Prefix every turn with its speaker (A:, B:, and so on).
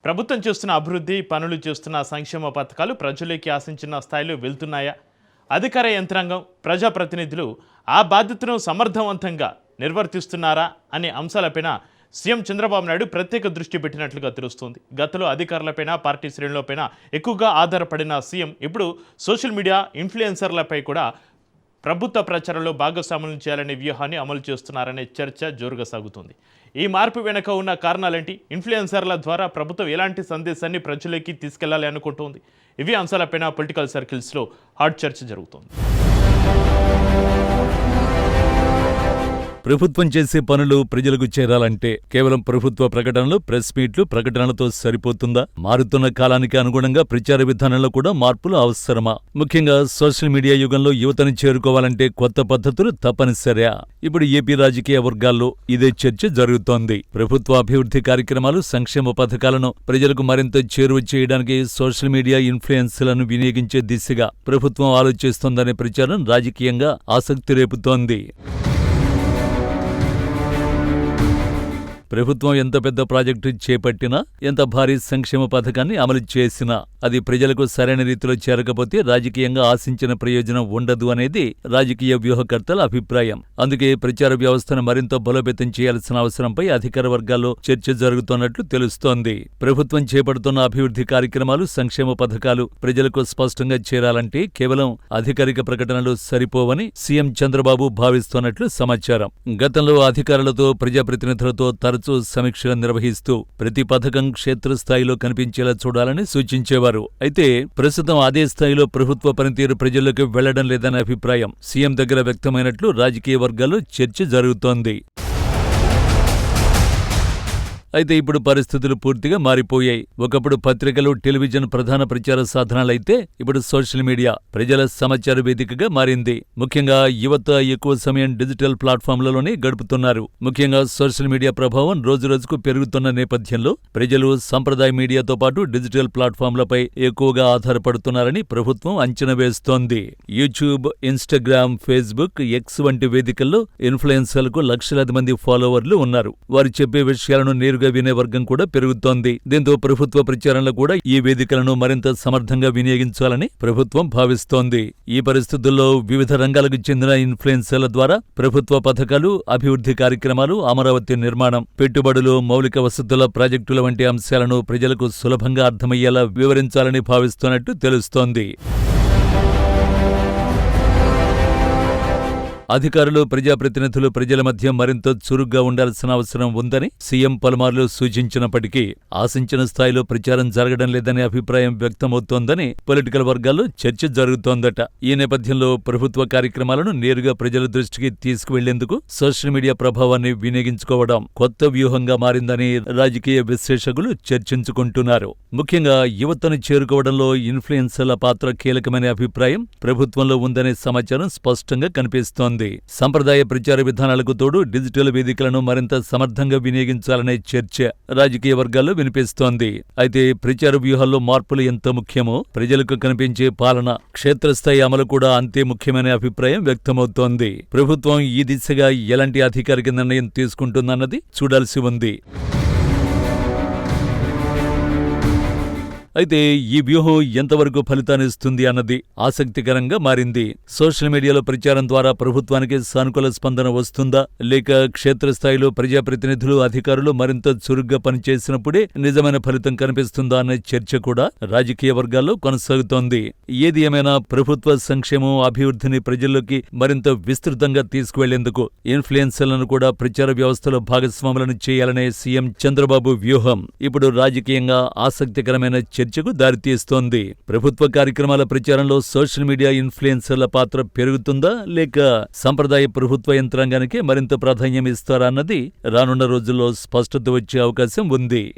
A: ప్రభుత్వం చేస్తున్న అభివృద్ధి పనులు చేస్తున్న సంక్షేమ పథకాలు ప్రజలకి ఆశించిన స్థాయిలో వెళ్తున్నాయా? అధికార యంత్రాంగం ప్రజాప్రతినిధులు ఆ బాధ్యతను సమర్థవంతంగా నిర్వర్తిస్తున్నారా అనే అంశాలపైన సీఎం చంద్రబాబు నాయుడు ప్రత్యేక దృష్టి పెట్టినట్లుగా తెలుస్తోంది. గతంలో అధికారులపైన పార్టీ శ్రేణులపైన ఎక్కువగా ఆధారపడిన సీఎం ఇప్పుడు సోషల్ మీడియా ఇన్ఫ్లుయెన్సర్లపై కూడా ప్రభుత్వ ప్రచారంలో భాగస్వాములను చేయాలనే వ్యూహాన్ని అమలు చేస్తున్నారనే చర్చ జోరుగా సాగుతుంది. ఈ మార్పు వెనుక ఉన్న కారణాలేంటి? ఇన్ఫ్లుయెన్సర్ల ద్వారా ప్రభుత్వం ఎలాంటి సందేశాన్ని ప్రజలకి తీసుకెళ్లాలి అనుకుంటోంది? ఇవి అంశాలపైన పొలిటికల్ సర్కిల్స్లో హాట్ చర్చ జరుగుతోంది.
B: ప్రభుత్వం చేసే పనులు ప్రజలకు చేరాలంటే కేవలం ప్రభుత్వ ప్రకటనలు, ప్రెస్ మీట్లు, ప్రకటనలతో సరిపోతుందా? మారుతున్న కాలానికి అనుగుణంగా ప్రచార విధానంలో కూడా మార్పులు అవసరమా? ముఖ్యంగా సోషల్ మీడియా యుగంలో యువతను చేరుకోవాలంటే కొత్త పద్ధతులు తప్పనిసరియా? ఇప్పుడు ఏపీ రాజకీయ వర్గాల్లో ఇదే చర్చ జరుగుతోంది. ప్రభుత్వ అభివృద్ధి కార్యక్రమాలు, సంక్షేమ పథకాలను ప్రజలకు మరింత చేరువ చేయడానికి సోషల్ మీడియా ఇన్ఫ్లుయెన్స్లను వినియోగించే దిశగా ప్రభుత్వం ఆలోచిస్తోందనే ప్రచారం రాజకీయంగా ఆసక్తి రేపుతోంది. ప్రభుత్వం ఎంత పెద్ద ప్రాజెక్టు చేపట్టినా, ఎంత భారీ సంక్షేమ పథకాన్ని అమలు చేసినా అది ప్రజలకు సరైన రీతిలో చేరకపోతే రాజకీయంగా ఆశించిన ప్రయోజనం ఉండదు అనేది రాజకీయ వ్యూహకర్తల అభిప్రాయం. అందుకే ప్రచార వ్యవస్థను మరింత బలోపేతం చేయాల్సిన అవసరంపై అధికార వర్గాల్లో చర్చ జరుగుతున్నట్లు తెలుస్తోంది. ప్రభుత్వం చేపడుతున్న అభివృద్ధి కార్యక్రమాలు, సంక్షేమ పథకాలు ప్రజలకు స్పష్టంగా చేరాలంటే కేవలం అధికారిక ప్రకటనలు సరిపోవని సీఎం చంద్రబాబు భావిస్తున్నట్లు సమాచారం. గతంలో అధికారులతో, ప్రజాప్రతినిధులతో తరచూ సమీక్షలు నిర్వహిస్తూ ప్రతి పథకం క్షేత్రస్థాయిలో కనిపించేలా చూడాలని సూచించేవారు. అయితే ప్రస్తుతం అదే స్థాయిలో ప్రభుత్వ పనితీరు ప్రజల్లోకి వెళ్లడం లేదనే అభిప్రాయం సీఎం దగ్గర వ్యక్తమైనట్లు రాజకీయ వర్గాల్లో చర్చ జరుగుతోంది. అయితే ఇప్పుడు పరిస్థితులు పూర్తిగా మారిపోయాయి. ఒకప్పుడు పత్రికలు, టెలివిజన్ ప్రధాన ప్రచార సాధనాలైతే ఇప్పుడు సోషల్ మీడియా ప్రజల సమాచార వేదికగా మారింది. ముఖ్యంగా యువత ఎక్కువ సమయం డిజిటల్ ప్లాట్ఫామ్లలోనే గడుపుతున్నారు. ముఖ్యంగా సోషల్ మీడియా ప్రభావం రోజురోజుకు పెరుగుతున్న నేపథ్యంలో ప్రజలు సంప్రదాయ మీడియాతో పాటు డిజిటల్ ప్లాట్ఫామ్లపై ఎక్కువగా ఆధారపడుతున్నారని ప్రభుత్వం అంచనా వేస్తోంది. యూట్యూబ్, ఇన్స్టాగ్రామ్, ఫేస్బుక్, ఎక్స్ వంటి వేదికల్లో ఇన్ఫ్లుయెన్సర్లకు లక్షలాది మంది ఫాలోవర్లు ఉన్నారు. వారు చెప్పే విషయాలను నేరుగా వినే వర్గం కూడా పెరుగుతోంది. దీంతో ప్రభుత్వ ప్రచారంలో కూడా ఈ వేదికలను మరింత సమర్థంగా వినియోగించాలని ప్రభుత్వం భావిస్తోంది. ఈ పరిస్థితుల్లో వివిధ రంగాలకు చెందిన ఇన్ఫ్లుయెన్సర్ల ద్వారా ప్రభుత్వ పథకాలు, అభివృద్ధి కార్యక్రమాలు, అమరావతి నిర్మాణం, పెట్టుబడులు, మౌలిక వసతుల ప్రాజెక్టుల వంటి అంశాలను ప్రజలకు సులభంగా అర్థమయ్యేలా వివరించాలని భావిస్తున్నట్టు తెలుస్తోంది. అధికారులు, ప్రజాప్రతినిధులు ప్రజల మధ్య మరింత చురుగ్గా ఉండాల్సిన అవసరం ఉందని సీఎం పలుమార్లు సూచించినప్పటికీ ఆశించిన స్థాయిలో ప్రచారం జరగడం లేదనే అభిప్రాయం వ్యక్తమవుతోందని పొలిటికల్ వర్గాల్లో చర్చ జరుగుతోందట. ఈ నేపథ్యంలో ప్రభుత్వ కార్యక్రమాలను నేరుగా ప్రజల దృష్టికి తీసుకువెళ్లేందుకు సోషల్ మీడియా ప్రభావాన్ని వినియోగించుకోవడం కొత్త వ్యూహంగా మారిందని రాజకీయ విశ్లేషకులు చర్చించుకుంటున్నారు. ముఖ్యంగా యువతను చేరుకోవడంలో ఇన్ఫ్లుయెన్సర్ల పాత్ర కీలకమనే అభిప్రాయం ప్రభుత్వంలో ఉందనే సమాచారం స్పష్టంగా కనిపిస్తోంది. సంప్రదాయ ప్రచార విధానాలకు తోడు డిజిటల్ వేదికలను మరింత సమర్థంగా వినియోగించాలనే చర్చ రాజకీయ వర్గాల్లో వినిపిస్తోంది. అయితే ప్రచార వ్యూహాల్లో మార్పులు ఎంత ముఖ్యమో ప్రజలకు కనిపించే పాలన, క్షేత్రస్థాయి అమలు కూడా అంతే ముఖ్యమనే అభిప్రాయం వ్యక్తమవుతోంది. ప్రభుత్వం ఈ దిశగా ఎలాంటి అధికారిక నిర్ణయం తీసుకుంటుందన్నది చూడాల్సి ఉంది. అయితే ఈ వ్యూహం ఎంతవరకు ఫలితాన్నిస్తుంది అన్నది ఆసక్తికరంగా మారింది. సోషల్ మీడియాలో ప్రచారం ద్వారా ప్రభుత్వానికి సానుకూల స్పందన వస్తుందా, లేక క్షేత్రస్థాయిలో ప్రజాప్రతినిధులు, అధికారులు మరింత చురుగ్గా పనిచేసినప్పుడే నిజమైన ఫలితం కనిపిస్తుందా అనే చర్చ కూడా రాజకీయ వర్గాల్లో కొనసాగుతోంది. ఏది ఏమైనా ప్రభుత్వ సంక్షేమం, అభివృద్ధిని ప్రజల్లోకి మరింత విస్తృతంగా తీసుకువెళ్లేందుకు ఇన్ఫ్లుయెన్సర్లను కూడా ప్రచార వ్యవస్థలో భాగస్వాములను చేయాలనే సీఎం చంద్రబాబు వ్యూహం ఇప్పుడు రాజకీయంగా ఆసక్తికరమైన చర్చకు దారితీస్తోంది. ప్రభుత్వ కార్యక్రమాల ప్రచారంలో సోషల్ మీడియా ఇన్ఫ్లుయెన్సర్ల పాత్ర పెరుగుతుందా, లేక సంప్రదాయ ప్రభుత్వ యంత్రాంగానికి మరింత ప్రాధాన్యం ఇస్తారా అన్నది రానున్న రోజుల్లో స్పష్టత వచ్చే అవకాశం ఉంది.